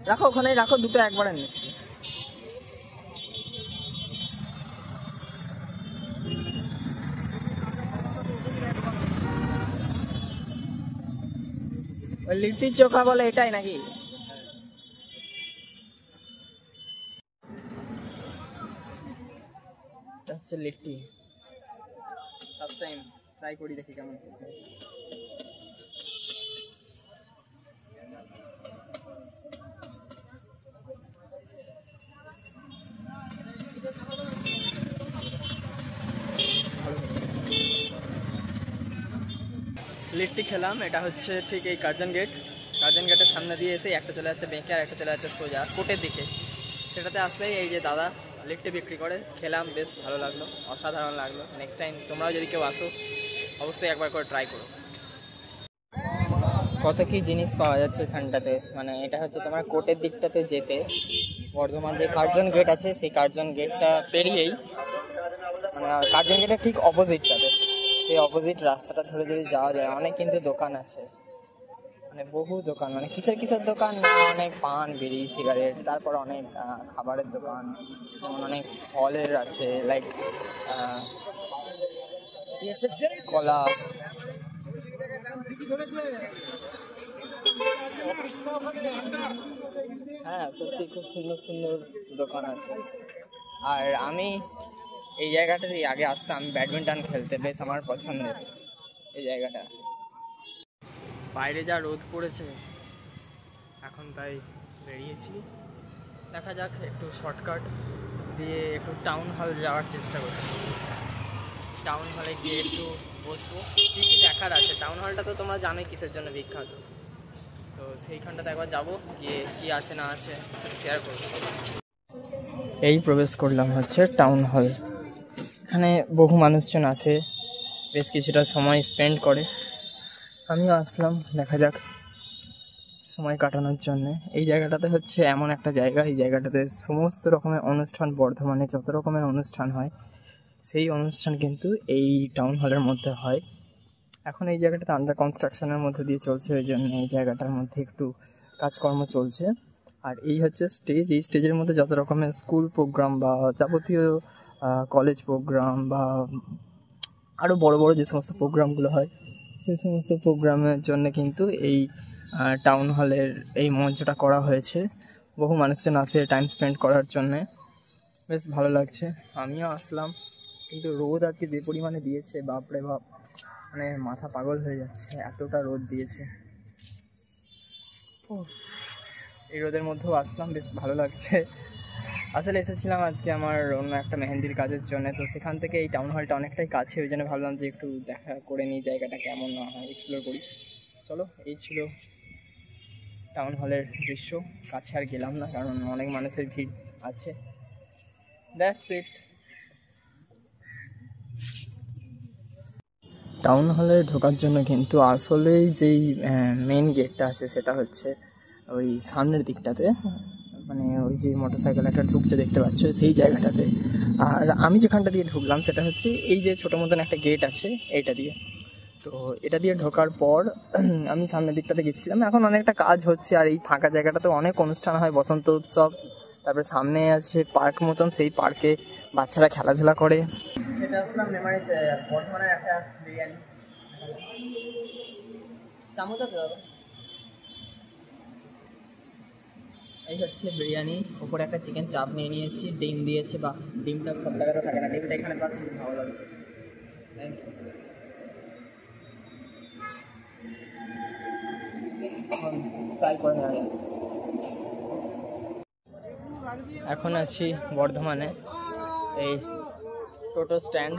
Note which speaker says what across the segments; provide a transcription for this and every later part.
Speaker 1: রাখো ওখানে রাখো, দুটো একবারে নিচ্ছি। ওই লিট্টির চোখা বলে এটাই নাকি? হচ্ছে লিট্টি, ফার্স্ট টাইম ট্রাই করি, দেখি কেমন। লিট্টি খেলাম, এটা হচ্ছে ঠিক এই কার্জন গেটের সামনে দিয়ে এসে একটা চলে যাচ্ছে বেঁকে আর একটা চলে যাচ্ছে সোজা কোর্টের দিকে। সেটাতে আসলেই এই যে দাদা লিট্টি বিক্রি করে, খেলাম, বেশ ভালো লাগলো, অসাধারণ লাগলো। নেক্সট টাইম তোমরাও যদি কেউ আসো অবশ্যই একবার করে ট্রাই করো। কত কি জিনিস পাওয়া যাচ্ছে এখানটাতে, মানে এটা হচ্ছে তোমার কোর্টের দিকটাতে যেতে বর্ধমান যে কার্জন গেট আছে সেই কার্জন গেটটা পেরিয়েই, মানে কার্জন গেটের ঠিক অপোজিটটাতে, সেই অপোজিট রাস্তাটা ধরে যদি যাওয়া যায় অনেক কিন্তু দোকান আছে, মানে বহু দোকান, মানে কিসের দোকান না, অনেক পান বিড়ি সিগারেট, তারপর অনেক খাবারের দোকান, যেমন অনেক ফলের আছে, লাইক কলা, হ্যাঁ সত্যি খুব সুন্দর সুন্দর দোকান আছে। আর আমি এই জায়গাটাতে আগে আসতাম ব্যাডমিন্টন খেলতে, বেশ আমার পছন্দের এই জায়গাটা। বাইরে যা রোদ পড়েছে এখন, তাই বেরিয়েছি, দেখা যাক একটু শর্টকাট দিয়ে একটু টাউন হল যাওয়ার চেষ্টা করছি। টাউন হলে গিয়ে একটু বসবো, কী কী দেখার আছে। টাউন হলটা তো তোমরা জানোই কিসের জন্য বিখ্যাত, তো সেইখানটাতে একবার যাবো, গিয়ে কী আছে না আছে শেয়ার করবো। এই প্রবেশ করলাম হচ্ছে টাউন হল, এখানে বহু মানুষজন আসে, বেশ কিছুটা সময় স্পেন্ড করে, আমিও আসলাম দেখা যাক সময় কাটানোর জন্যে। এই জায়গাটাতে হচ্ছে এমন একটা জায়গা, এই জায়গাটাতে সমস্ত রকমের অনুষ্ঠান, বর্ধমানে যত রকমের অনুষ্ঠান হয় সেই অনুষ্ঠান কিন্তু এই টাউন হলের মধ্যে হয়। এখন এই জায়গাটাতে আন্ডার কনস্ট্রাকশনের মধ্যে দিয়ে চলছে, ওই জন্য এই জায়গাটার মধ্যে একটু কাজকর্ম চলছে। আর এই হচ্ছে স্টেজ, এই স্টেজের মধ্যে যত রকমের স্কুল প্রোগ্রাম বা যাবতীয় কলেজ প্রোগ্রাম বা আরও বড় বড় যে সমস্ত প্রোগ্রামগুলো হয় সেই সমস্ত প্রোগ্রামের জন্য কিন্তু এই টাউন হলের এই মঞ্চটা করা হয়েছে। বহু মানুষজন আসে টাইম স্পেন্ড করার জন্যে, বেশ ভালো লাগছে। আমিও আসলাম, কিন্তু রোদ আজকে যে পরিমাণে দিয়েছে বাপরে বাপ, মানে মাথা পাগল হয়ে যাচ্ছে, এতটা রোদ দিয়েছে। এই রোদের মধ্যেও আসলাম, বেশ ভালো লাগছে। আসলে এসেছিলাম আজকে আমার অন্য একটা মেহেন্দির কাজের জন্য, তো সেখান থেকে এই টাউন হলটা অনেকটাই কাছে, ওই জন্য ভাবলাম যে একটু দেখা করে নিই জায়গাটা কেমন না হয়, এক্সপ্লোর করি। চলো, এই ছিল টাউন হলের দৃশ্য। কাছে আর গেলাম না কারণ অনেক মানুষের ভিড় আছে। That's it. টাউন হলে ঢোকার জন্য কিন্তু আসলেই যেই মেন গেটটা আছে সেটা হচ্ছে ওই সামনের দিকটাতে, মানে ওই যে মোটর সাইকেল একটা ঢুকছে দেখতে পাচ্ছ সেই জায়গাটাতে। আর আমি যেখানটা দিয়ে ঢুকলাম সেটা হচ্ছে এই যে ছোটো মতন একটা গেট আছে এইটা দিয়ে। তো এটা দিয়ে ঢোকার পর আমি সামনের দিকটাতে গেছিলাম, এখন অনেকটা কাজ হচ্ছে। আর এই ফাঁকা জায়গাটাতে অনেক অনুষ্ঠান হয়, বসন্ত উৎসব, তারপরে সামনে আছে পার্ক মতন, সেই পার্কে বাচ্চারা খেলাধুলা করে। এটা আসলাম মেমারিতে, বর্ধমানের একটা বিরিয়ানি চামচ আছে দাদা। এই হচ্ছে বিরিয়ানি, ওপরে একটা চিকেন চাপ নিয়ে নিয়েছি, ডিম দিয়েছে, বা ডিমটা সব জায়গাতে থাকে না, ডিমটা এখানে পাচ্ছি, ভালো লাগছে। Thank you. ট্রাই করে নেওয়া যায়। এখন আছি বর্ধমানে, এই টোটো স্ট্যান্ড।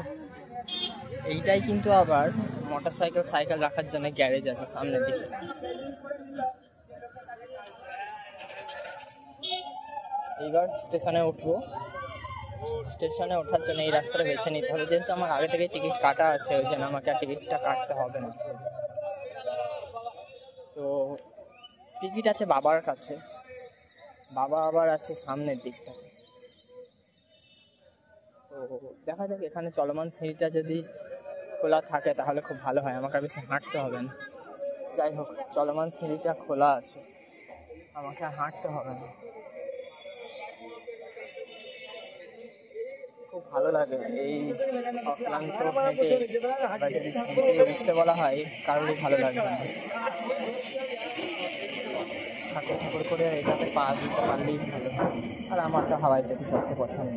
Speaker 1: এইটাই কিন্তু আবার মোটর সাইকেল রাখার জন্য গ্যারেজ আছে সামনের দিকে। এইবার স্টেশনে উঠবো, স্টেশনে ওঠার জন্য এই রাস্তাটা বেছে নিতে হবে, যেহেতু আমার আগে থেকে টিকিট কাটা আছে, ওই জন্য আমাকে আর টিকিটটা কাটতে হবে না। তো টিকিট আছে বাবার কাছে, বাবা আবার আছে সামনের দিকটা। তো দেখা যাক, এখানে চলমান সিঁড়িটা যদি খোলা থাকে তাহলে খুব ভালো হয়, আমাকে আর বেশি হাঁটতে হবে না। যাই হোক, চলমান সিঁড়িটা খোলা আছে, আমাকে আর হাঁটতে হবে না। খুব ভালো লাগে এই অক্লান্ত হেঁটে, বা যদি সিঁড়িতে উঠতে বলা হয় কারোরই ভালো লাগবে না। ঠাকুর ঠাকুর করে এটাতে পা দিতে পারলেই ভালো, আর আমার তো হাওয়ায় যেতে সবচেয়ে পছন্দ।